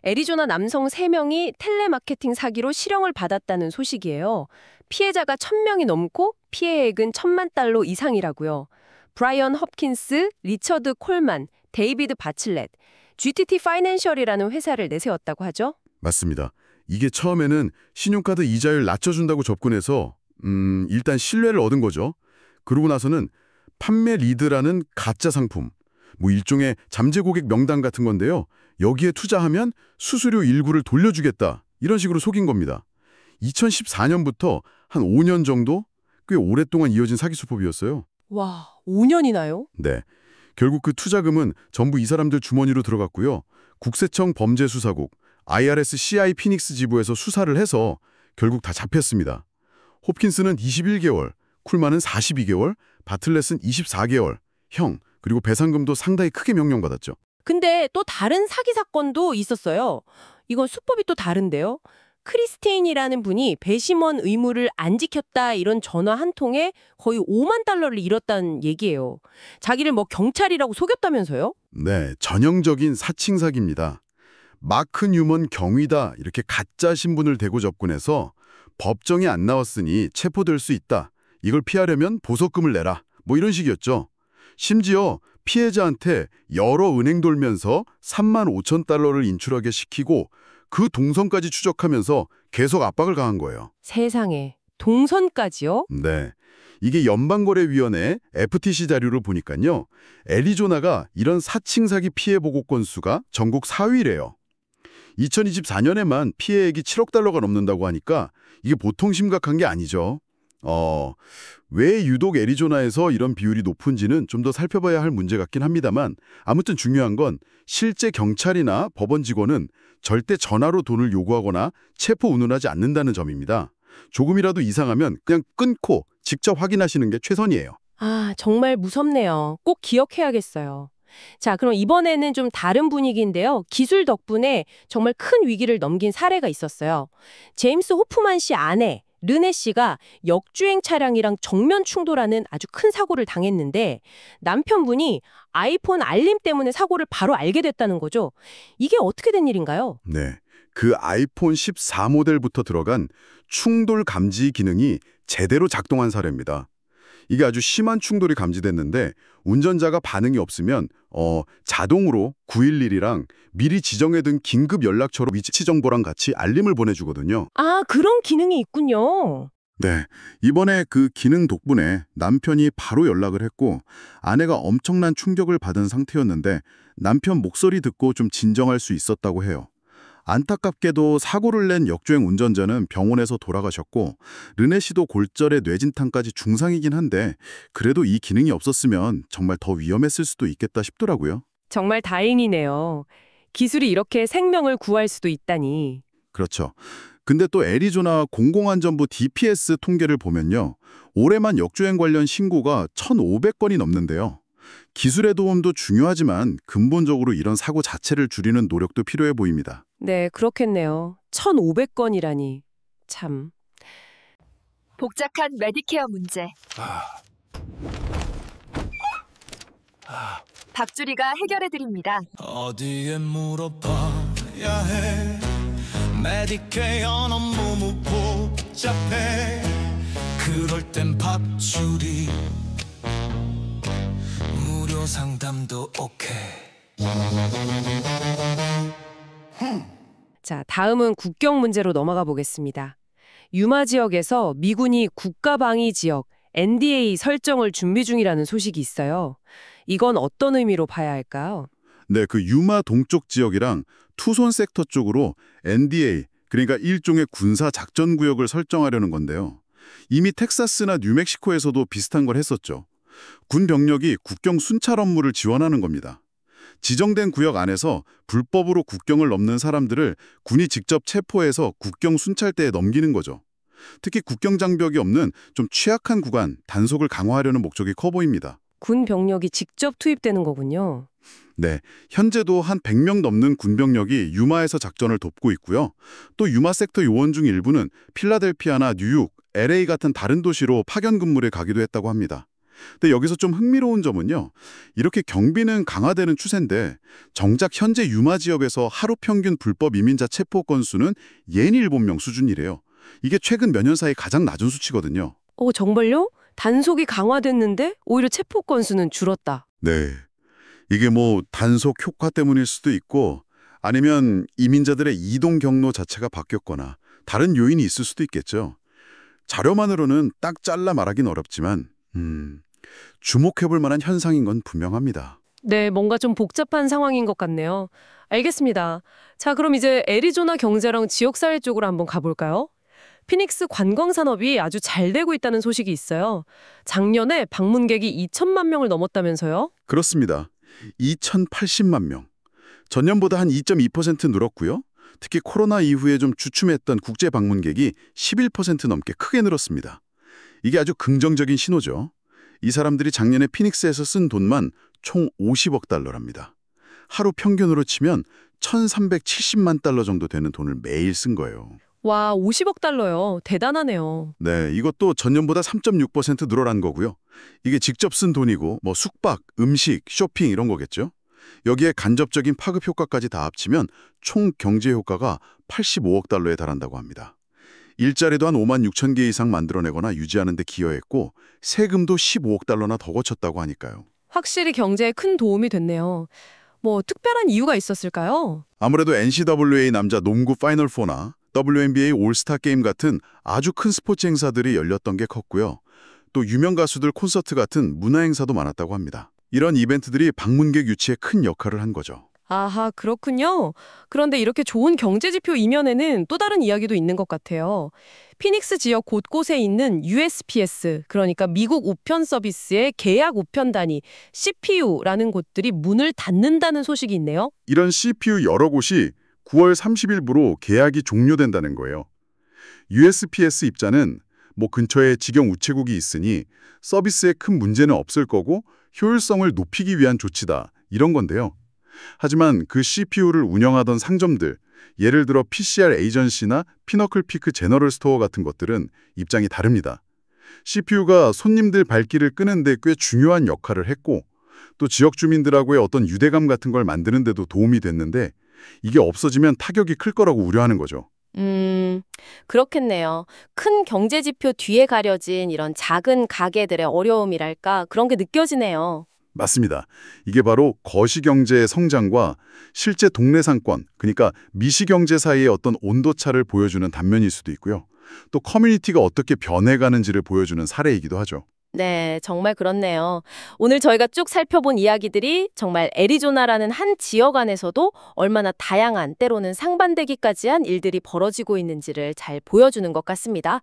애리조나 남성 3명이 텔레마케팅 사기로 실형을 받았다는 소식이에요. 피해자가 1,000명이 넘고 피해액은 1,000만 달러 이상이라고요. 브라이언 홉킨스, 리처드 콜만, 데이비드 바칠렛, GTT 파이낸셜이라는 회사를 내세웠다고 하죠. 맞습니다. 이게 처음에는 신용카드 이자율 낮춰준다고 접근해서 일단 신뢰를 얻은 거죠. 그러고 나서는 판매 리드라는 가짜 상품, 뭐 일종의 잠재 고객 명단 같은 건데요. 여기에 투자하면 수수료 일부를 돌려주겠다. 이런 식으로 속인 겁니다. 2014년부터 한 5년 정도 꽤 오랫동안 이어진 사기 수법이었어요. 와, 5년이나요? 네. 결국 그 투자금은 전부 이 사람들 주머니로 들어갔고요. 국세청 범죄수사국, IRS CI 피닉스 지부에서 수사를 해서 결국 다 잡혔습니다. 홉킨스는 21개월, 쿨만은 42개월, 바틀렛은 24개월, 형, 그리고 배상금도 상당히 크게 명령받았죠. 근데 또 다른 사기 사건도 있었어요. 이건 수법이 또 다른데요. 크리스테인이라는 분이 배심원 의무를 안 지켰다 이런 전화 한 통에 거의 5만 달러를 잃었다는 얘기예요. 자기를 뭐 경찰이라고 속였다면서요? 네, 전형적인 사칭 사기입니다. 마크 뉴먼 경위다 이렇게 가짜 신분을 대고 접근해서 법정이 안 나왔으니 체포될 수 있다. 이걸 피하려면 보석금을 내라. 뭐 이런 식이었죠. 심지어 피해자한테 여러 은행 돌면서 3만 5천 달러를 인출하게 시키고 그 동선까지 추적하면서 계속 압박을 가한 거예요. 세상에, 동선까지요? 네. 이게 연방거래위원회 FTC 자료를 보니까요. 애리조나가 이런 사칭 사기 피해 보고 건수가 전국 4위래요. 2024년에만 피해액이 7억 달러가 넘는다고 하니까 이게 보통 심각한 게 아니죠. 왜 유독 애리조나에서 이런 비율이 높은지는 좀 더 살펴봐야 할 문제 같긴 합니다만 아무튼 중요한 건 실제 경찰이나 법원 직원은 절대 전화로 돈을 요구하거나 체포 운운하지 않는다는 점입니다. 조금이라도 이상하면 그냥 끊고 직접 확인하시는 게 최선이에요. 아, 정말 무섭네요. 꼭 기억해야겠어요. 자, 그럼 이번에는 좀 다른 분위기인데요. 기술 덕분에 정말 큰 위기를 넘긴 사례가 있었어요. 제임스 호프만 씨 아내 르네 씨가 역주행 차량이랑 정면 충돌하는 아주 큰 사고를 당했는데 남편분이 아이폰 알림 때문에 사고를 바로 알게 됐다는 거죠. 이게 어떻게 된 일인가요? 네. 그 아이폰 14 모델부터 들어간 충돌 감지 기능이 제대로 작동한 사례입니다. 이게 아주 심한 충돌이 감지됐는데 운전자가 반응이 없으면 자동으로 911이랑 미리 지정해둔 긴급 연락처로 위치 정보랑 같이 알림을 보내주거든요. 아, 그런 기능이 있군요. 네, 이번에 그 기능 덕분에 남편이 바로 연락을 했고 아내가 엄청난 충격을 받은 상태였는데 남편 목소리 듣고 좀 진정할 수 있었다고 해요. 안타깝게도 사고를 낸 역주행 운전자는 병원에서 돌아가셨고 르네 씨도 골절에 뇌진탕까지 중상이긴 한데 그래도 이 기능이 없었으면 정말 더 위험했을 수도 있겠다 싶더라고요. 정말 다행이네요. 기술이 이렇게 생명을 구할 수도 있다니. 그렇죠. 근데 또 애리조나 공공안전부 DPS 통계를 보면요. 올해만 역주행 관련 신고가 1,500건이 넘는데요. 기술의 도움도 중요하지만 근본적으로 이런 사고 자체를 줄이는 노력도 필요해 보입니다. 네, 그렇겠네요. 1,500건이라니. 참. 복잡한 메디케어 문제. 박주리가 해결해 드립니다. 어디에 물어봐야 해. 메디케어 너무 복잡해. 그럴 땐 박주리 무료 상담도 오케이. 자, 다음은 국경 문제로 넘어가 보겠습니다. 유마 지역에서 미군이 국가방위 지역 NDA 설정을 준비 중이라는 소식이 있어요. 이건 어떤 의미로 봐야 할까요? 네, 그 유마 동쪽 지역이랑 투손 섹터 쪽으로 NDA, 그러니까 일종의 군사 작전 구역을 설정하려는 건데요. 이미 텍사스나 뉴멕시코에서도 비슷한 걸 했었죠. 군 병력이 국경 순찰 업무를 지원하는 겁니다. 지정된 구역 안에서 불법으로 국경을 넘는 사람들을 군이 직접 체포해서 국경 순찰대에 넘기는 거죠. 특히 국경 장벽이 없는 좀 취약한 구간, 단속을 강화하려는 목적이 커 보입니다. 군 병력이 직접 투입되는 거군요. 네, 현재도 한 100명 넘는 군병력이 유마에서 작전을 돕고 있고요. 또 유마 섹터 요원 중 일부는 필라델피아나 뉴욕, LA 같은 다른 도시로 파견 근무를 가기도 했다고 합니다. 근데 여기서 좀 흥미로운 점은요. 이렇게 경비는 강화되는 추세인데 정작 현재 유마 지역에서 하루 평균 불법 이민자 체포 건수는 67명 수준이래요. 이게 최근 몇 년 사이 가장 낮은 수치거든요. 정말요? 단속이 강화됐는데 오히려 체포 건수는 줄었다. 네. 이게 뭐 단속 효과 때문일 수도 있고 아니면 이민자들의 이동 경로 자체가 바뀌었거나 다른 요인이 있을 수도 있겠죠. 자료만으로는 딱 잘라 말하긴 어렵지만 주목해볼 만한 현상인 건 분명합니다. 네, 뭔가 좀 복잡한 상황인 것 같네요. 알겠습니다. 자, 그럼 이제 애리조나 경제랑 지역사회 쪽으로 한번 가볼까요? 피닉스 관광 산업이 아주 잘 되고 있다는 소식이 있어요. 작년에 방문객이 2천만 명을 넘었다면서요? 그렇습니다. 2,080만 명. 전년보다 한 2.2% 늘었고요. 특히 코로나 이후에 좀 주춤했던 국제 방문객이 11% 넘게 크게 늘었습니다. 이게 아주 긍정적인 신호죠. 이 사람들이 작년에 피닉스에서 쓴 돈만 총 50억 달러랍니다. 하루 평균으로 치면 1,370만 달러 정도 되는 돈을 매일 쓴 거예요. 와, 50억 달러요. 대단하네요. 네, 이것도 전년보다 3.6% 늘어난 거고요. 이게 직접 쓴 돈이고 뭐 숙박, 음식, 쇼핑 이런 거겠죠. 여기에 간접적인 파급 효과까지 다 합치면 총 경제 효과가 85억 달러에 달한다고 합니다. 일자리도 한 5만 6천 개 이상 만들어내거나 유지하는 데 기여했고 세금도 15억 달러나 더 거쳤다고 하니까요. 확실히 경제에 큰 도움이 됐네요. 뭐 특별한 이유가 있었을까요? 아무래도 NCAA 남자 농구 파이널 4나 WNBA 올스타 게임 같은 아주 큰 스포츠 행사들이 열렸던 게 컸고요. 또 유명 가수들 콘서트 같은 문화 행사도 많았다고 합니다. 이런 이벤트들이 방문객 유치에 큰 역할을 한 거죠. 아하, 그렇군요. 그런데 이렇게 좋은 경제 지표 이면에는 또 다른 이야기도 있는 것 같아요. 피닉스 지역 곳곳에 있는 USPS, 그러니까 미국 우편 서비스의 계약 우편 단위 CPU라는 곳들이 문을 닫는다는 소식이 있네요. 이런 CPU 여러 곳이 9월 30일부로 계약이 종료된다는 거예요. USPS 입장은 뭐 근처에 직영 우체국이 있으니 서비스에 큰 문제는 없을 거고 효율성을 높이기 위한 조치다 이런 건데요. 하지만 그 CPU를 운영하던 상점들, 예를 들어 PCR 에이전시나 피너클 피크 제너럴 스토어 같은 것들은 입장이 다릅니다. CPU가 손님들 발길을 끄는 데 꽤 중요한 역할을 했고 또 지역 주민들하고의 어떤 유대감 같은 걸 만드는 데도 도움이 됐는데 이게 없어지면 타격이 클 거라고 우려하는 거죠. 그렇겠네요. 큰 경제 지표 뒤에 가려진 이런 작은 가게들의 어려움이랄까 그런 게 느껴지네요. 맞습니다. 이게 바로 거시경제의 성장과 실제 동네 상권, 그러니까 미시경제 사이의 어떤 온도차를 보여주는 단면일 수도 있고요. 또 커뮤니티가 어떻게 변해가는지를 보여주는 사례이기도 하죠. 네, 정말 그렇네요. 오늘 저희가 쭉 살펴본 이야기들이 정말 애리조나라는 한 지역 안에서도 얼마나 다양한 때로는 상반되기까지 한 일들이 벌어지고 있는지를 잘 보여주는 것 같습니다.